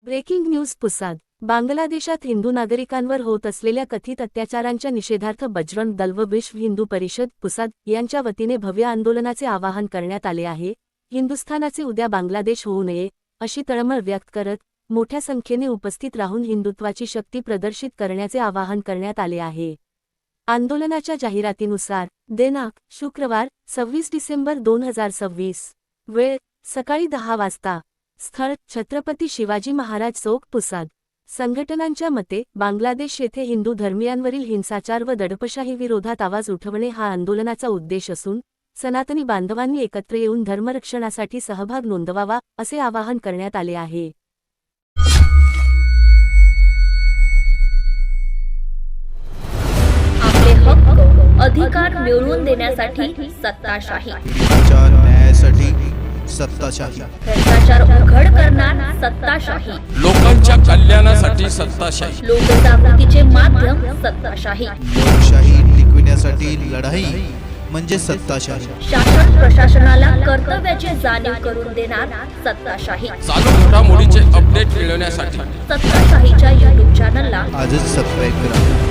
Breaking news Pusad. बांगलादेशात हिंदू नागरिकांवर होत असलेल्या कथित अत्याचारांच्या निषेधार्थ बजरंग दल व विश्व हिंदू परिषद पुसाद यांच्या वतीने भव्य आंदोलनाचे आवाहन करण्यात आले आहे. हिंदुस्थानाचे उद्या बांगलादेश होऊ नये अशी तळमळ व्यक्त करत मोठ्या संख्येने उपस्थित राहून हिंदुत्वाची शक्ती प्रदर्शित करण्याचे आवाहन करण्यात आले आहे. आंदोलनाच्या जाहिरातीनुसार दिनांक शुक्रवार 26 डिसेंबर 2026. वेळ सकाळी 10 वाजता. स्थळ छत्रपती शिवाजी महाराज चौक पुसाद. संघटनांच्या मते बांगलादेश येथे हिंदू धर्मीयांवरील हिंसाचार व दडपशाही विरोधात आवाज उठवणे हा आंदोलनाचा उद्देश असून सनातनी बांधवांनी एकत्र येऊन धर्मरक्षणासाठी सहभाग नोंदवावा असे आवाहन करण्यात आले आहे. आपले हक्क अधिकार मिळवून देण्यासाठी सत्ताशाही, न्यायासाठी सत्ताशाही, भ्रष्टाचार उघड करणार सत्ताशाही, लोकांच्या कल्याणासाठी सत्ताशाही, लोकजागृतीचे माध्यम सत्ताशाही, लोकशाही टिकविण्यासाठी लढाई म्हणजे सत्ताशाही, शासन प्रशासनाला कर्तव्याची जाणीव करून देणार सत्ताशाही. चालू घडामोडीचे अपडेट मिळवण्यासाठी सत्ताशाहीच्या YouTube चॅनलला आजच सबस्क्राईब करा.